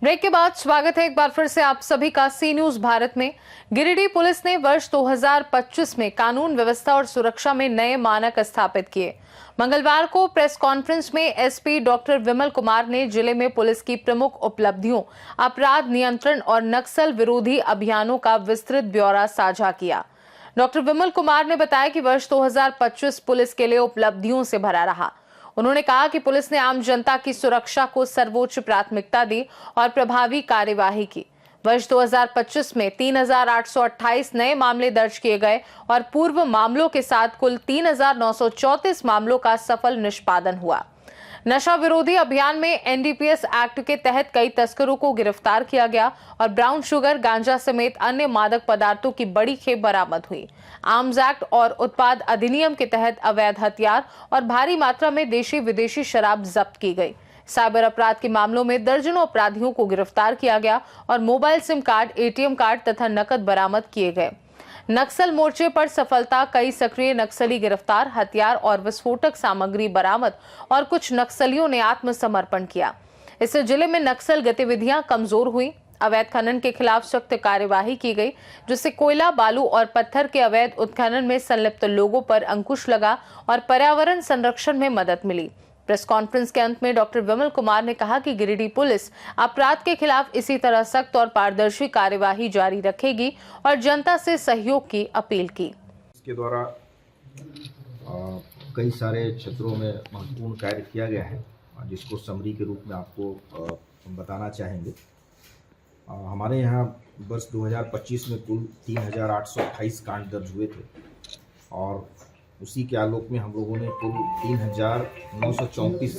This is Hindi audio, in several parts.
ब्रेक के बाद स्वागत है एक बार फिर से आप सभी का सी न्यूज भारत में। गिरिडीह पुलिस ने वर्ष 2025 में कानून व्यवस्था और सुरक्षा में नए मानक स्थापित किए। मंगलवार को प्रेस कॉन्फ्रेंस में एसपी डॉक्टर विमल कुमार ने जिले में पुलिस की प्रमुख उपलब्धियों, अपराध नियंत्रण और नक्सल विरोधी अभियानों का विस्तृत ब्यौरा साझा किया। डॉक्टर विमल कुमार ने बताया कि वर्ष 2025 पुलिस के लिए उपलब्धियों से भरा रहा। उन्होंने कहा कि पुलिस ने आम जनता की सुरक्षा को सर्वोच्च प्राथमिकता दी और प्रभावी कार्यवाही की। वर्ष 2025 में 3,828 नए मामले दर्ज किए गए और पूर्व मामलों के साथ कुल 3,934 मामलों का सफल निष्पादन हुआ। नशा विरोधी अभियान में एनडीपीएस एक्ट के तहत कई तस्करों को गिरफ्तार किया गया और ब्राउन शुगर, गांजा समेत अन्य मादक पदार्थों की बड़ी खेप बरामद हुई। आर्म्स एक्ट और उत्पाद अधिनियम के तहत अवैध हथियार और भारी मात्रा में देशी विदेशी शराब जब्त की गई। साइबर अपराध के मामलों में दर्जनों अपराधियों को गिरफ्तार किया गया और mobile SIM card, ATM card तथा नकद बरामद किए गए। नक्सल मोर्चे पर सफलता, कई सक्रिय नक्सली गिरफ्तार, हथियार और विस्फोटक सामग्री बरामद और कुछ नक्सलियों ने आत्मसमर्पण किया। इससे जिले में नक्सल गतिविधियां कमजोर हुई। अवैध खनन के खिलाफ सख्त कार्यवाही की गई, जिससे कोयला, बालू और पत्थर के अवैध उत्खनन में संलिप्त लोगों पर अंकुश लगा और पर्यावरण संरक्षण में मदद मिली। प्रेस कॉन्फ्रेंस के अंत में डॉक्टर विमल कुमार ने कहा कि गिरिडीह पुलिस अपराध के खिलाफ इसी तरह सख्त और पारदर्शी कार्यवाही जारी रखेगी और जनता से सहयोग की अपील की। इसके द्वारा कई सारे क्षेत्रों में महत्वपूर्ण कार्य किया गया है, जिसको समरी के रूप में आपको बताना चाहेंगे। हमारे यहाँ वर्ष 2025 में कुल 3,828 कांड दर्ज हुए थे और उसी के आलोक में हम लोगों ने कुल 3,934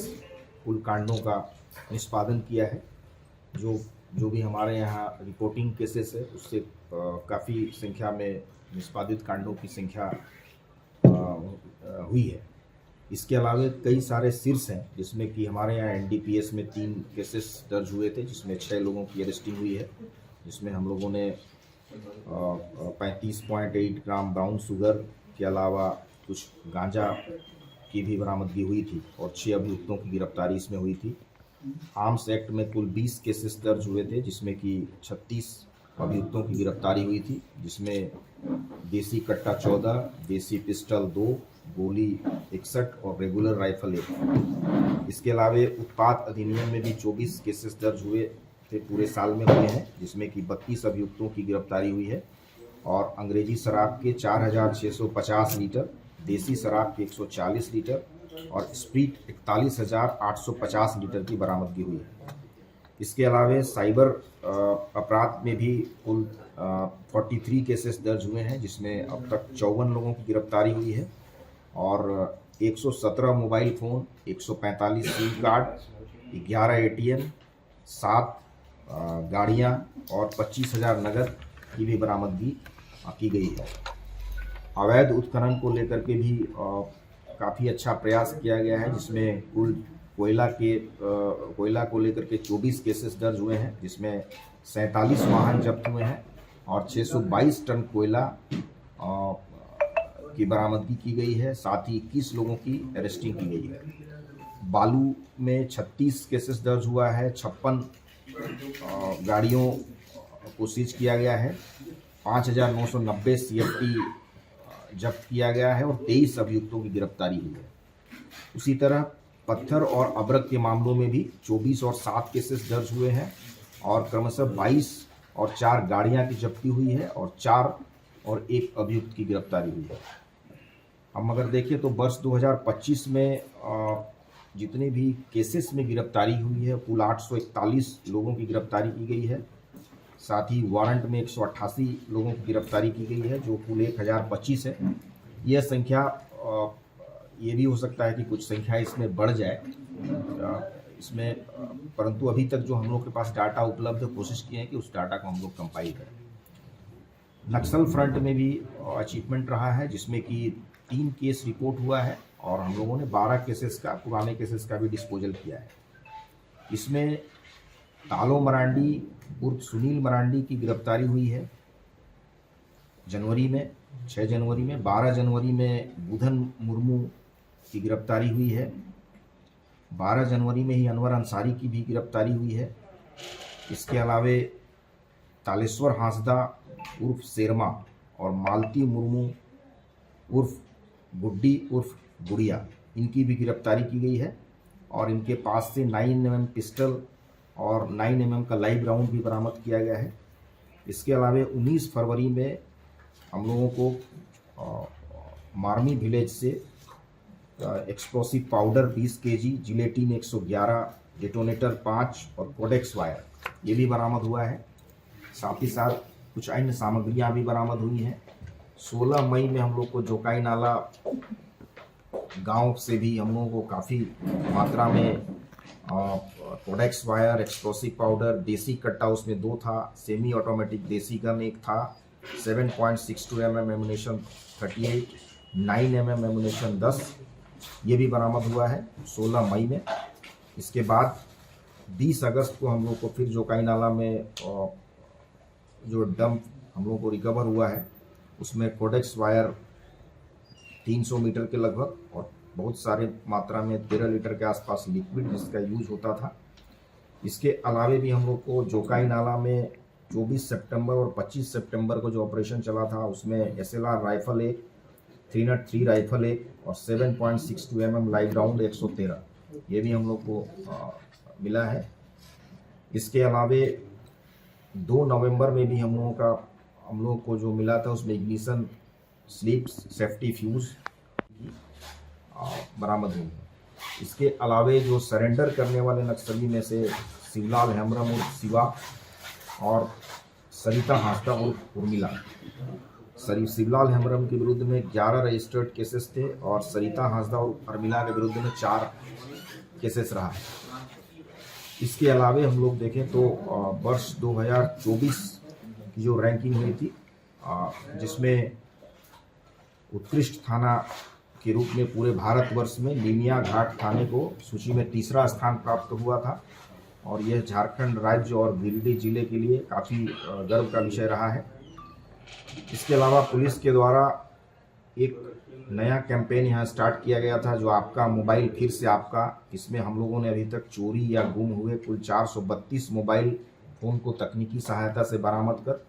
कुल कांडों का निष्पादन किया है। जो भी हमारे यहाँ रिपोर्टिंग केसेस है, उससे काफ़ी संख्या में निष्पादित कांडों की संख्या हुई है। इसके अलावा कई सारे शीर्ष हैं, जिसमें कि हमारे यहाँ एनडीपीएस में 3 केसेस दर्ज हुए थे, जिसमें 6 लोगों की अरेस्टिंग हुई है, जिसमें हम लोगों ने 35.8 ग्राम ब्राउन शुगर के अलावा कुछ गांजा की भी बरामदगी हुई थी और 6 अभियुक्तों की गिरफ्तारी इसमें हुई थी। आर्म्स एक्ट में कुल 20 केसेस दर्ज हुए थे, जिसमें कि 36 अभियुक्तों की गिरफ्तारी हुई थी, जिसमें देसी कट्टा 14, देसी पिस्टल 2, गोली 61 और रेगुलर राइफल 1। इसके अलावा उत्पाद अधिनियम में भी 24 केसेस दर्ज हुए थे, पूरे साल में हुए हैं, जिसमें कि 32 अभियुक्तों की गिरफ्तारी हुई है और अंग्रेजी शराब के 4,650 लीटर, देसी शराब के 140 लीटर और स्प्रीट 41,850 लीटर की बरामदगी हुई है। इसके अलावा साइबर अपराध में भी कुल 43 केसेस दर्ज हुए हैं, जिसमें अब तक 54 लोगों की गिरफ्तारी हुई है और 117 mobile phone, 145 SIM card, 11 ATM, 7 गाड़ियाँ और 25,000 नगद की भी बरामदगी की गई है। अवैध उत्खनन को लेकर के भी काफ़ी अच्छा प्रयास किया गया है, जिसमें कुल कोयला को लेकर के 24 केसेस दर्ज हुए हैं, जिसमें 47 वाहन जब्त हुए हैं और 622 टन कोयला की बरामदगी की गई है। साथ ही 21 लोगों की अरेस्टिंग की गई है। बालू में 36 केसेस दर्ज हुआ है, 56 गाड़ियों को सीज किया गया है, 5,990 CFT जब्त किया गया है और 23 अभियुक्तों की गिरफ्तारी हुई है। उसी तरह पत्थर और अबरक के मामलों में भी 24 और 7 केसेस दर्ज हुए हैं और क्रमशः 22 और 4 गाड़ियां की जब्ती हुई है और 4 और 1 अभियुक्त की गिरफ्तारी हुई है। हम अगर देखें तो वर्ष 2025 में जितने भी केसेस में गिरफ्तारी हुई है, कुल 841 लोगों की गिरफ्तारी की गई है। साथ ही वारंट में 188 लोगों की गिरफ्तारी की गई है, जो कुल 1025 है। यह संख्या ये भी हो सकता है कि कुछ संख्या इसमें बढ़ जाए इसमें, परंतु अभी तक जो हम लोग के पास डाटा उपलब्ध है, कोशिश की है कि उस डाटा को हम लोग कंपाइल करें। नक्सल फ्रंट में भी अचीवमेंट रहा है, जिसमें कि 3 केस रिपोर्ट हुआ है और हम लोगों ने 12 केसेस का, पुराने केसेस का भी डिस्पोजल किया है। इसमें तालो मरांडी उर्फ सुनील मरांडी की गिरफ्तारी हुई है जनवरी में, 6 जनवरी में। 12 जनवरी में बुधन मुर्मू की गिरफ्तारी हुई है। 12 जनवरी में ही अनवर अंसारी की भी गिरफ्तारी हुई है। इसके अलावे तालेश्वर हांसदा उर्फ शेरमा और मालती मुर्मू उर्फ गुड्डी उर्फ गुड़िया, इनकी भी गिरफ्तारी की गई है और इनके पास से 9mm पिस्टल और 9mm का लाइव राउंड भी बरामद किया गया है। इसके अलावा 19 फरवरी में हम लोगों को मारमी विलेज से explosive powder 20 kg, gelatin 111, detonator 5 और कोडेक्स वायर ये भी बरामद हुआ है। साथ ही साथ कुछ अन्य सामग्रियां भी बरामद हुई हैं। 16 मई में हम लोग को जोकाई नाला गांव से भी हम लोगों को काफ़ी मात्रा में कोडेक्स वायर, एक्सप्लोसिव पाउडर, देसी कट्टा उसमें 2 था, सेमी ऑटोमेटिक देसी गन 1 था, 7.62 mm एमुनेशन 38, 9 mm एमुनेशन 10 ये भी बरामद हुआ है 16 मई में। इसके बाद 20 अगस्त को हम लोग को फिर जोकाई नाला में जो डंप हम लोग को रिकवर हुआ है उसमें कोडेक्स वायर 300 मीटर के लगभग और बहुत सारे मात्रा में 13 लीटर के आसपास लिक्विड जिसका यूज होता था। इसके अलावे भी हम लोग को जोकाई नाला में 24 सितंबर और 25 सितंबर को जो ऑपरेशन चला था उसमें SLR राइफल 1, 303 राइफल 1 और 7.62 mm लाइव राउंड 113 ये भी हम लोग को मिला है। इसके अलावे 2 नवंबर में भी हम लोगों को जो मिला था उसमें इग्निशन स्लीप सेफ्टी फ्यूज बरामद हुई है। इसके अलावे जो सरेंडर करने वाले नक्सली में से शिवलाल हेम्ब्रम उर्फ शिवा और सरिता हांसदा उर्फ उर्मिला, शिवलाल हेम्ब्रम के विरुद्ध में 11 रजिस्टर्ड केसेस थे और सरिता हांसदा और उर्मिला के विरुद्ध में 4 केसेस रहा है। इसके अलावे हम लोग देखें तो वर्ष 2024 की जो रैंकिंग हुई थी जिसमें उत्कृष्ट थाना के रूप में पूरे भारतवर्ष में निमिया घाट थाने को सूची में 3रा स्थान प्राप्त हुआ था और यह झारखंड राज्य और गिरिडीह जिले के लिए काफ़ी गर्व का विषय रहा है। इसके अलावा पुलिस के द्वारा एक नया कैंपेन यहाँ स्टार्ट किया गया था जो आपका मोबाइल फिर से आपका। इसमें हम लोगों ने अभी तक चोरी या गुम हुए कुल 432 मोबाइल फ़ोन को तकनीकी सहायता से बरामद कर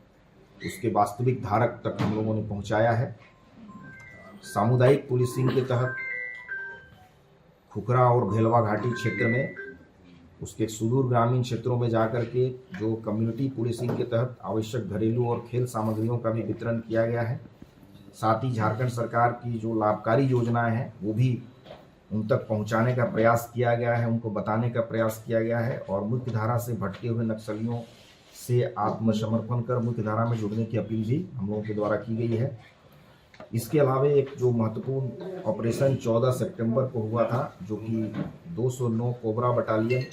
उसके वास्तविक धारक तक हम लोगों ने पहुँचाया है। सामुदायिक पुलिसिंग के तहत खुखरा और भेलवा घाटी क्षेत्र में उसके सुदूर ग्रामीण क्षेत्रों में जाकर के जो कम्युनिटी पुलिसिंग के तहत आवश्यक घरेलू और खेल सामग्रियों का भी वितरण किया गया है। साथ ही झारखंड सरकार की जो लाभकारी योजनाएं हैं वो भी उन तक पहुंचाने का प्रयास किया गया है, उनको बताने का प्रयास किया गया है और मुख्य धारा से भटके हुए नक्सलियों से आत्मसमर्पण कर मुख्य धारा में जुड़ने की अपील भी हम लोगों के द्वारा की गई है। इसके अलावा एक जो महत्वपूर्ण ऑपरेशन 14 सितंबर को हुआ था जो कि 209 कोबरा बटालियन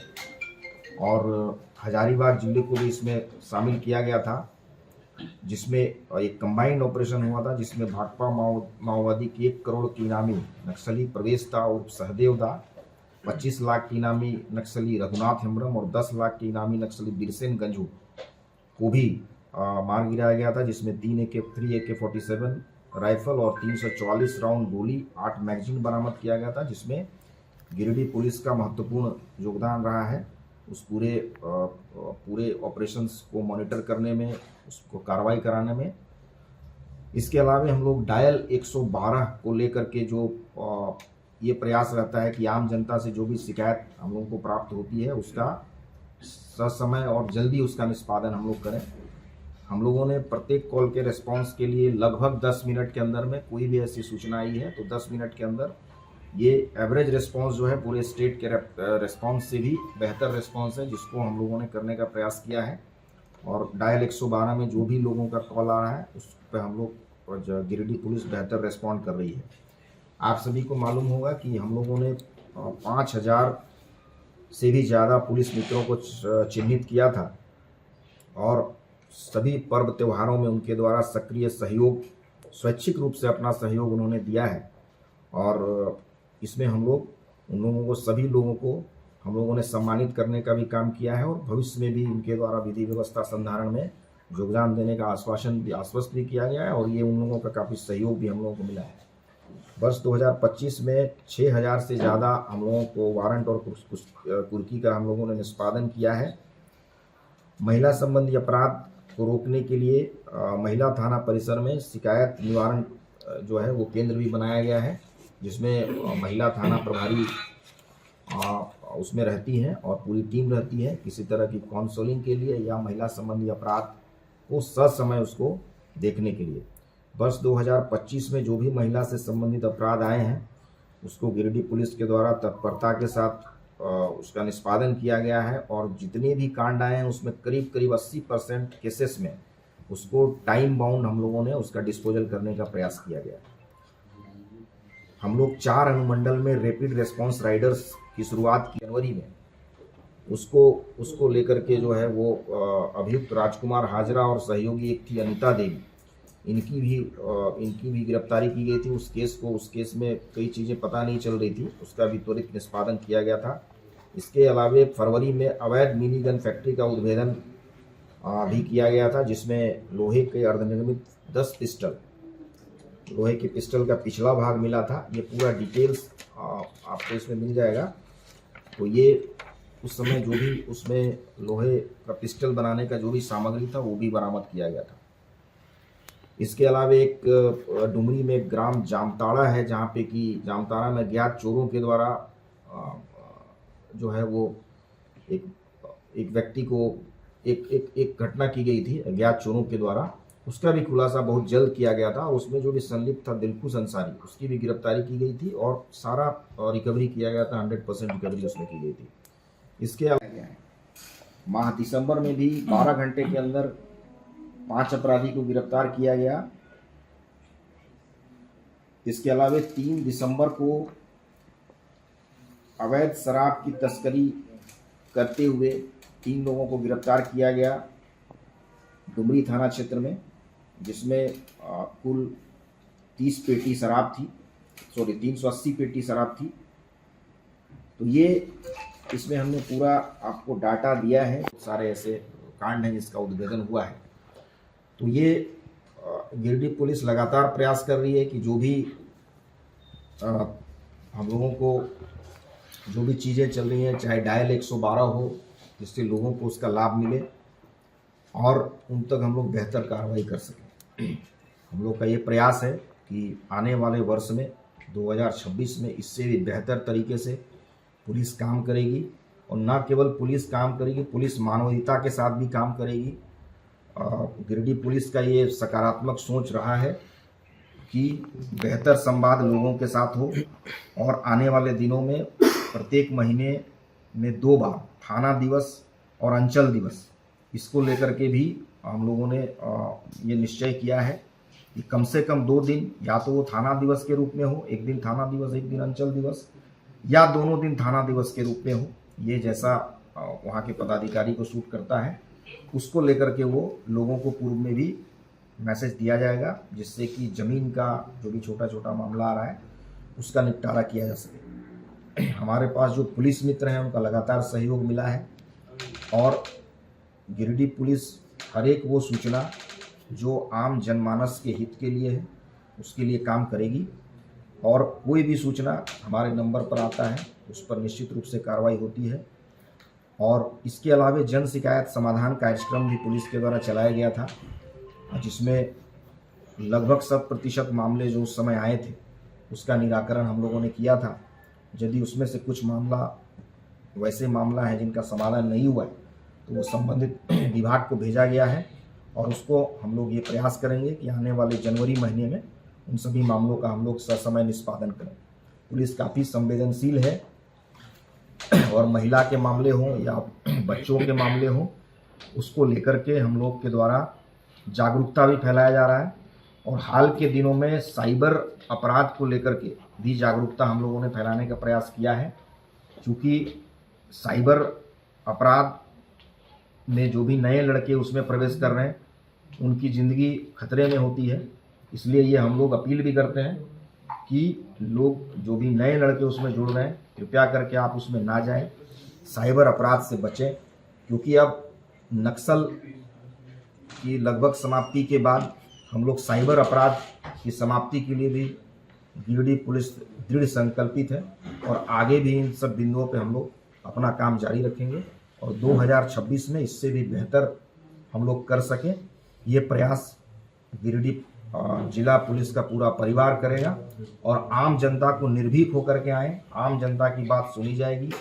और हजारीबाग जिले को भी इसमें शामिल किया गया था, जिसमें एक कंबाइंड ऑपरेशन हुआ था जिसमें भाकपा माओवादी की 1 करोड़ की इनामी नक्सली प्रवेश दा उर्फ सहदेव दा, 25 लाख की इनामी नक्सली रघुनाथ हेम्ब्रम और 10 लाख की इनामी नक्सली बिरसेन गंजू को भी मार गिराया गया था, जिसमें 3 AK-47 राइफल और 344 राउंड गोली 8 मैगजीन बरामद किया गया था, जिसमें गिरिडीह पुलिस का महत्वपूर्ण योगदान रहा है उस पूरे ऑपरेशंस को मॉनिटर करने में, उसको कार्रवाई कराने में। इसके अलावा हम लोग डायल 112 को लेकर के जो ये प्रयास रहता है कि आम जनता से जो भी शिकायत हम लोगों को प्राप्त होती है उसका ससमय और जल्दी उसका निष्पादन हम लोग करें। हम लोगों ने प्रत्येक कॉल के रिस्पांस के लिए लगभग 10 मिनट के अंदर में कोई भी ऐसी सूचना आई है तो 10 मिनट के अंदर ये एवरेज रिस्पांस जो है पूरे स्टेट के रिस्पांस से भी बेहतर रिस्पांस है, जिसको हम लोगों ने करने का प्रयास किया है। और डायल 112 में जो भी लोगों का कॉल आ रहा है उस पर हम लोग गिरिडीह पुलिस बेहतर रिस्पॉन्ड कर रही है। आप सभी को मालूम होगा कि हम लोगों ने 5000 से भी ज़्यादा पुलिस मित्रों को चिन्हित किया था और सभी पर्व त्योहारों में उनके द्वारा सक्रिय सहयोग, स्वैच्छिक रूप से अपना सहयोग उन्होंने दिया है और इसमें हम लोग उन लोगों को, सभी लोगों को हम लोगों ने सम्मानित करने का भी काम किया है और भविष्य में भी उनके द्वारा विधि व्यवस्था संधारण में योगदान देने का आश्वस्त भी किया गया है और ये उन लोगों का काफ़ी सहयोग भी हम लोगों को मिला है। वर्ष 2025 में 6000 से ज़्यादा हम लोगों को वारंट और कुर्की का हम लोगों ने निष्पादन किया है महिला संबंधी अपराध को रोकने के लिए महिला थाना परिसर में शिकायत निवारण जो है वो केंद्र भी बनाया गया है, जिसमें महिला थाना प्रभारी उसमें रहती हैं और पूरी टीम रहती है किसी तरह की काउंसलिंग के लिए या महिला संबंधी अपराध को ससमय उसको देखने के लिए। वर्ष 2025 में जो भी महिला से संबंधित अपराध आए हैं उसको गिरिडीह पुलिस के द्वारा तत्परता के साथ उसका निष्पादन किया गया है और जितने भी कांड आए हैं उसमें करीब करीब 80% केसेस में उसको टाइम बाउंड हम लोगों ने उसका डिस्पोजल करने का प्रयास किया गया। हम लोग 4 अनुमंडल में रैपिड रेस्पॉन्स राइडर्स की शुरुआत की जनवरी में, उसको लेकर के जो है वो अभियुक्त राजकुमार हाजरा और सहयोगी एक थी अनिता देवी, इनकी भी गिरफ्तारी की गई थी। उस केस में कई चीज़ें पता नहीं चल रही थी, उसका भी त्वरित निष्पादन किया गया था। इसके अलावे फरवरी में अवैध मिनी गन फैक्ट्री का उद्भेदन भी किया गया था, जिसमें लोहे के अर्धनिर्मित 10 पिस्टल, लोहे के पिस्टल का पिछला भाग मिला था। ये पूरा डिटेल्स आपको इसमें मिल जाएगा। तो ये उस समय जो भी उसमें लोहे का पिस्टल बनाने का जो भी सामग्री था वो भी बरामद किया गया था। इसके अलावा एक डुमरी में ग्राम जामताड़ा है, जहाँ पे कि जामताड़ा में अज्ञात चोरों के द्वारा जो है वो एक व्यक्ति को एक घटना की गई थी अज्ञात चोरों के द्वारा, उसका भी खुलासा बहुत जल्द किया गया था। उसमें जो भी संलिप्त था दिलखुश अंसारी, उसकी भी गिरफ्तारी की गई थी और सारा रिकवरी किया गया था, 100% रिकवरी उसमें की गई थी। इसके अलावा माह दिसंबर में भी 12 घंटे के अंदर 5 अपराधी को गिरफ्तार किया गया। इसके अलावा 3 दिसंबर को अवैध शराब की तस्करी करते हुए 3 लोगों को गिरफ्तार किया गया डुमरी थाना क्षेत्र में, जिसमें कुल 30 पेटी शराब थी, 380 पेटी शराब थी। तो ये इसमें हमने पूरा आपको डाटा दिया है, सारे ऐसे कांड हैं जिसका उद्भेदन हुआ है। तो ये गिरिडीह पुलिस लगातार प्रयास कर रही है कि जो भी हम लोगों को जो भी चीज़ें चल रही हैं, चाहे डायल 112 हो जिससे लोगों को उसका लाभ मिले और उन तक हम लोग बेहतर कार्रवाई कर सकें। हम लोग का ये प्रयास है कि आने वाले वर्ष में 2026 में इससे भी बेहतर तरीके से पुलिस काम करेगी और न केवल पुलिस काम करेगी, पुलिस मानवीयता के साथ भी काम करेगी। गिरिडीह पुलिस का ये सकारात्मक सोच रहा है कि बेहतर संवाद लोगों के साथ हो और आने वाले दिनों में प्रत्येक महीने में 2 बार थाना दिवस और अंचल दिवस, इसको लेकर के भी हम लोगों ने ये निश्चय किया है कि कम से कम 2 दिन या तो वो थाना दिवस के रूप में हो, एक दिन थाना दिवस एक दिन अंचल दिवस, या दोनों दिन थाना दिवस के रूप में हो। ये जैसा वहाँ के पदाधिकारी को सूट करता है उसको लेकर के वो लोगों को पूर्व में भी मैसेज दिया जाएगा, जिससे कि ज़मीन का जो भी छोटा छोटा मामला आ रहा है उसका निपटारा किया जा सके। हमारे पास जो पुलिस मित्र हैं उनका लगातार सहयोग मिला है और गिरिडीह पुलिस हर एक वो सूचना जो आम जनमानस के हित के लिए है उसके लिए काम करेगी और कोई भी सूचना हमारे नंबर पर आता है उस पर निश्चित रूप से कार्रवाई होती है। और इसके अलावा जन शिकायत समाधान कार्यक्रम भी पुलिस के द्वारा चलाया गया था, जिसमें लगभग 100% मामले जो उस समय आए थे उसका निराकरण हम लोगों ने किया था। यदि उसमें से कुछ मामला है जिनका समाधान नहीं हुआ है तो वो संबंधित विभाग को भेजा गया है और उसको हम लोग ये प्रयास करेंगे कि आने वाले जनवरी महीने में उन सभी मामलों का हम लोग ससमय निष्पादन करें। पुलिस काफ़ी संवेदनशील है और महिला के मामले हों या बच्चों के मामले हों, उसको लेकर के हम लोग के द्वारा जागरूकता भी फैलाया जा रहा है और हाल के दिनों में साइबर अपराध को लेकर के भी जागरूकता हम लोगों ने फैलाने का प्रयास किया है, क्योंकि साइबर अपराध में जो भी नए लड़के उसमें प्रवेश कर रहे हैं उनकी ज़िंदगी खतरे में होती है। इसलिए ये हम लोग अपील भी करते हैं कि लोग जो भी नए लड़के उसमें जुड़ रहे हैं कृपया करके आप उसमें ना जाएं, साइबर अपराध से बचें, क्योंकि अब नक्सल की लगभग समाप्ति के बाद हम लोग साइबर अपराध की समाप्ति के लिए भी गिरिडीह पुलिस दृढ़ संकल्पित है और आगे भी इन सब बिंदुओं पे हम लोग अपना काम जारी रखेंगे। और 2026 में इससे भी बेहतर हम लोग कर सकें, ये प्रयास गिरिडीह जिला पुलिस का पूरा परिवार करेगा। और आम जनता को निर्भीक होकर के आए, आम जनता की बात सुनी जाएगी।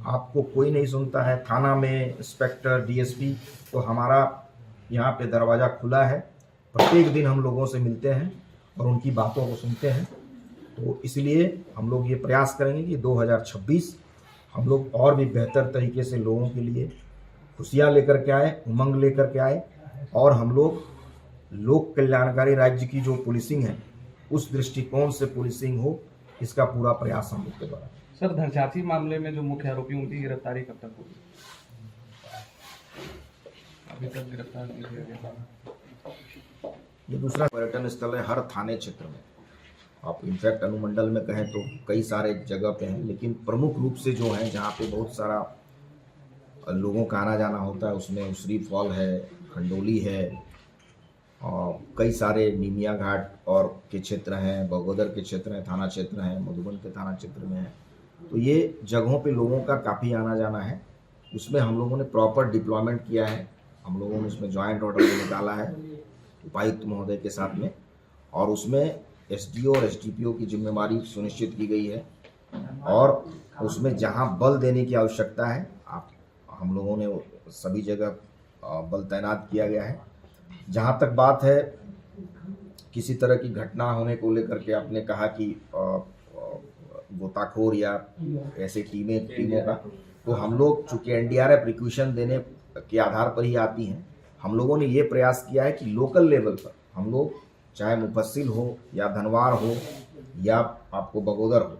आपको कोई नहीं सुनता है, थाना में इंस्पेक्टर डीएसपी, तो हमारा यहाँ पे दरवाज़ा खुला है। प्रत्येक दिन हम लोगों से मिलते हैं और उनकी बातों को सुनते हैं। तो इसलिए हम लोग ये प्रयास करेंगे कि 2026 हम लोग और भी बेहतर तरीके से लोगों के लिए खुशियाँ लेकर के आए, उमंग लेकर के आए, और हम लोग लोक कल्याणकारी राज्य की जो पुलिसिंग है उस दृष्टिकोण से पुलिसिंग हो, इसका पूरा प्रयास हम लोग के द्वारा। सर, धनचाची मामले में जो मुख्य आरोपी उनकी गिरफ्तारी कब तक होगी? अभी तक गिरफ्तार नहीं किया गया। ये दूसरा पर्यटन स्थल है हर थाने क्षेत्र में। आप इनफैक्ट अनुमंडल में कहें तो कई सारे जगह पे हैं, लेकिन प्रमुख रूप से जो है जहाँ पे बहुत सारा लोगों का आना जाना होता है, उसमें उसरी फॉल है, खंडोली है, और कई सारे नीमिया घाट और के क्षेत्र हैं, बगोदर के क्षेत्र हैं, थाना क्षेत्र हैं, मधुबन के थाना क्षेत्र में है। तो ये जगहों पे लोगों का काफ़ी आना जाना है। उसमें हम लोगों ने प्रॉपर डिप्लॉयमेंट किया है। हम लोगों ने उसमें जॉइंट ऑर्डर भी निकाला है उपायुक्त महोदय के साथ में, और उसमें एसडीओ और एसडीपीओ की जिम्मेदारी सुनिश्चित की गई है। और उसमें जहां बल देने की आवश्यकता है, हम लोगों ने सभी जगह बल तैनात किया गया है। जहां तक बात है किसी तरह की घटना होने को लेकर के, आपने कहा कि गोताखोर या ऐसे टीमों का, तो हम लोग चूँकि एनडीआरएफ रिक्वेशन देने के आधार पर ही आती हैं, हम लोगों ने ये प्रयास किया है कि लोकल लेवल पर हम लोग, चाहे मुफस्सिल हो या धनवार हो या आपको बगोदर हो,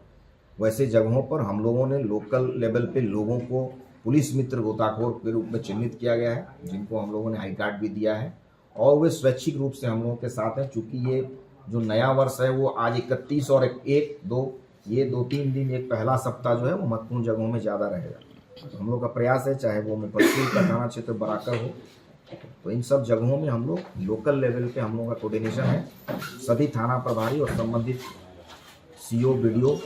वैसे जगहों पर हम लोगों ने लोकल लेवल पे लोगों को पुलिस मित्र गोताखोर के रूप में चिन्हित किया गया है, जिनको हम लोगों ने आई कार्ड भी दिया है, और वे स्वैच्छिक रूप से हम लोगों के साथ हैं। चूँकि ये जो नया वर्ष है वो आज 31 और 1-2 ये 2-3 दिन, एक पहला सप्ताह जो है वो महत्वपूर्ण जगहों में ज़्यादा रहेगा। तो हम लोग का प्रयास है, चाहे वो मुफस्सिल का थाना क्षेत्र बराकर हो, तो इन सब जगहों में हम लोग लोकल लेवल पे हम लोगों का कोऑर्डिनेशन है। सभी थाना प्रभारी और संबंधित सीओ बीडीओ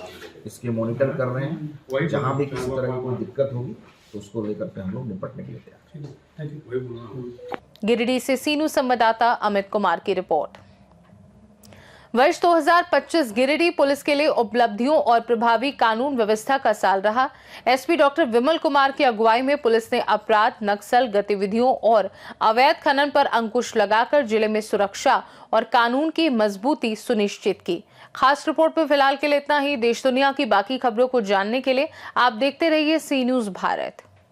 इसके मॉनिटर कर रहे हैं। जहां भी किसी तरह की कोई दिक्कत होगी तो उसको लेकर के हम लोग निपटने के लिए तैयार हैं। गिरिडीह से सीनू संवाददाता अमित कुमार की रिपोर्ट। वर्ष 2025 गिरिडीह पुलिस के लिए उपलब्धियों और प्रभावी कानून व्यवस्था का साल रहा। एसपी डॉक्टर विमल कुमार की अगुवाई में पुलिस ने अपराध, नक्सल गतिविधियों और अवैध खनन पर अंकुश लगाकर जिले में सुरक्षा और कानून की मजबूती सुनिश्चित की। खास रिपोर्ट में फिलहाल के लिए इतना ही। देश दुनिया की बाकी खबरों को जानने के लिए आप देखते रहिए सी न्यूज़ भारत।